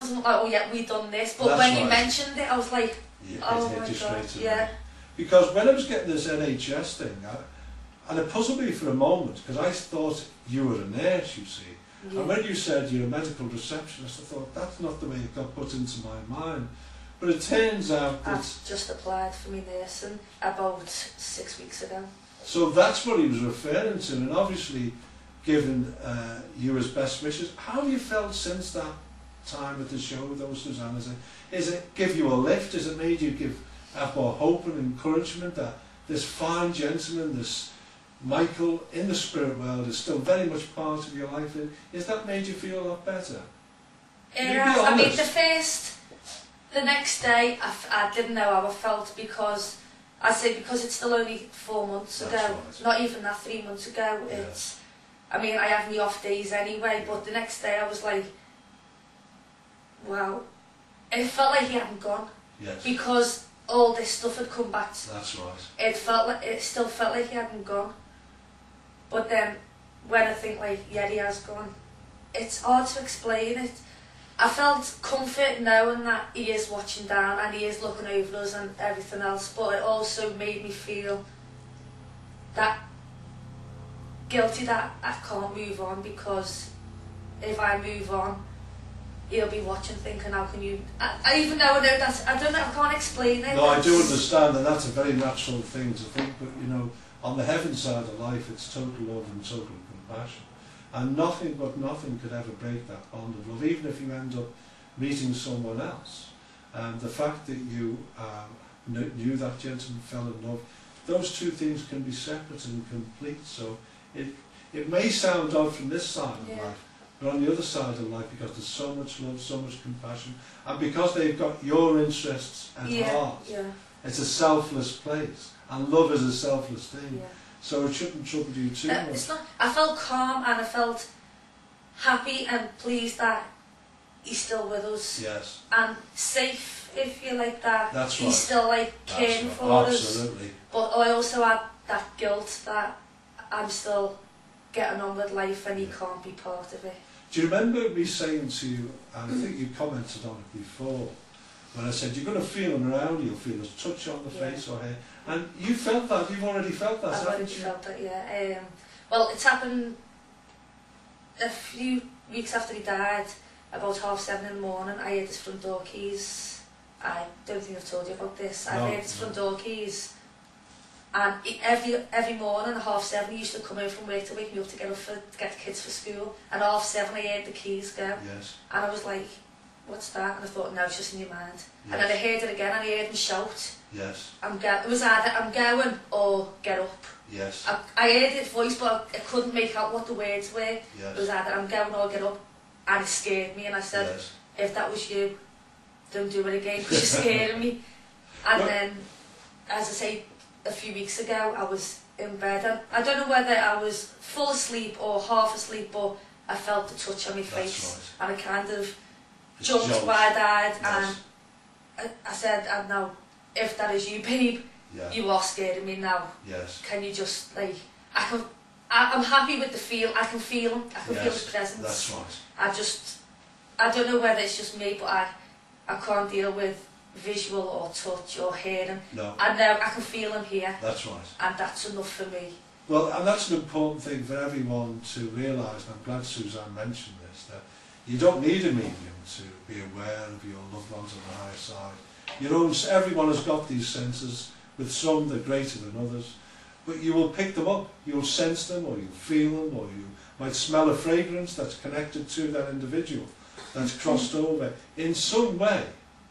wasn't like, oh yeah, we done this, but That's when you right. mentioned it, I was like, Yeah, oh it hit my you God, straight to yeah. the- Because when I was getting this NHS thing, and it puzzled me for a moment, because I thought you were a nurse, you see. Yeah. And when you said you're a medical receptionist, I thought, that's not the way it got put into my mind. But it turns out that... I've just applied for my nursing about 6 weeks ago. So that's what he was referring to, and obviously given you his best wishes. How have you felt since that time at the show, though, Suzanne? Is it give you a lift? Has it made you have more hope and encouragement that this fine gentleman, this Michael in the spirit world, is still very much part of your life? Has that made you feel a lot better? I mean, the next day, I didn't know how I felt because it's still only 4 months ago, right. not even that 3 months ago. Yeah. I mean, I have my off days anyway, but the next day I was like, wow. It felt like he hadn't gone. Yes. Because all this stuff had come back. That's right. It still felt like he hadn't gone. But then, when I think like, yeah, he has gone, it's hard to explain it. I felt comfort knowing that he is watching down and he is looking over us and everything else, but it also made me feel that guilty that I can't move on, because if I move on, he'll be watching thinking, how can you... I even though I know that, I don't know, I can't explain it. No, I do understand, and that's a very natural thing to think, but you know, on the heaven side of life, it's total love and total compassion. And nothing could ever break that bond of love, even if you end up meeting someone else. And the fact that you knew that gentleman, fell in love, those two things can be separate and complete. So it may sound odd from this side of life, but on the other side of life, because there's so much love, so much compassion, and because they've got your interests at heart, it's a selfless place. And love is a selfless thing. So it shouldn't trouble you too much. It's not, I felt calm and I felt happy and pleased that he's still with us. Yes. And safe, if you like that. That's right. He's still like caring for us. Absolutely. But I also had that guilt that I'm still getting on with life and he can't be part of it. Do you remember me saying to you, and I think you commented on it before, when I said you're going to feel him around, you'll feel his touch on the face or hair, and you felt that, you've already felt that, I've already felt that, yeah. Well, it's happened a few weeks after he died, about 7:30 in the morning. I heard his front door keys. I don't think I've told you about this. I heard his front door keys, and every morning at 7:30 he used to come home from work to wake me up to get the kids for school, and at 7:30 I heard the keys go. Yes. And I was like, what's that? And I thought, no, it's just in your mind. Yes. And then I heard it again, and I heard him shout. Yes. It was either I'm going or get up. Yes. I heard his voice, but I couldn't make out what the words were. Yes. It was either I'm going or get up, and it scared me. And I said, if that was you, don't do it again, because you're scaring me. And then, as I say, a few weeks ago, I was in bed, and I don't know whether I was full asleep or half asleep, but I felt the touch on my face, and I kind of jumped wide-eyed, and I said, "Now, if that is you, babe, you are scaring me now. Yes. Can you just like, I'm happy with the feel. I can feel him. I can feel his presence. That's right. I don't know whether it's just me, but I can't deal with visual or touch or hearing. No. I know I can feel him here. That's right. And that's enough for me. Well, and that's an important thing for everyone to realise, and I'm glad Suzanne mentioned this, that you don't need a medium to be aware of your loved ones on the higher side. Everyone has got these senses, with some they're greater than others, but you will pick them up, you'll sense them, or you'll feel them, or you might smell a fragrance that's connected to that individual, that's crossed over. In some way,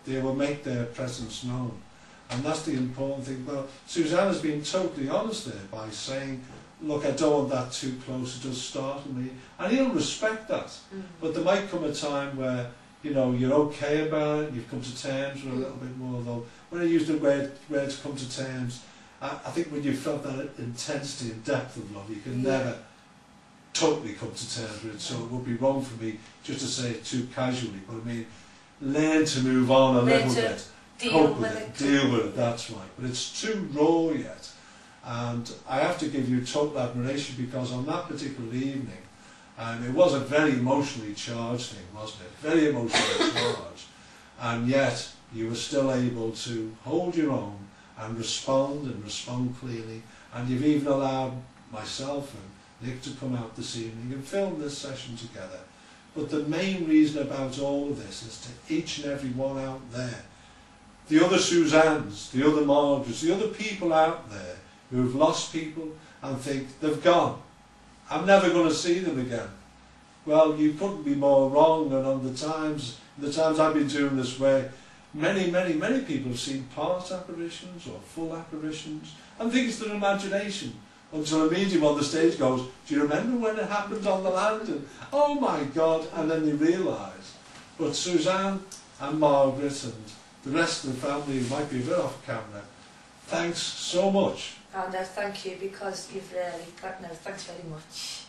they will make their presence known. And that's the important thing. Well, Suzanne has been totally honest there by saying, look, I don't want that too close, it does startle me. And he'll respect that. But there might come a time where, you know, you're okay about it, you've come to terms with a little bit more, though. When I use the word to come to terms, I think when you've felt that intensity and depth of love, you can never totally come to terms with it. So it would be wrong for me just to say it too casually, but I mean, learn to move on a little bit. Deal with it, that's right. But it's too raw yet. And I have to give you total admiration, because on that particular evening, It was a very emotionally charged thing, wasn't it? Very emotionally charged. And yet you were still able to hold your own and respond clearly. And you've even allowed myself and Nick to come out this evening and film this session together. But the main reason about all of this is to each and every one out there, the other Suzannes, the other Margarets, the other people out there who have lost people and think they've gone. I'm never going to see them again. Well, you couldn't be more wrong. And on the times I've been doing this way, many people have seen part apparitions or full apparitions and think it's their imagination, until a medium on the stage goes, do you remember when it happened on the land? And oh my God, and then they realise. But Suzanne and Margaret and the rest of the family who might be a bit off camera, thanks so much. Oh no, thank you, because you've really, no, thanks very much.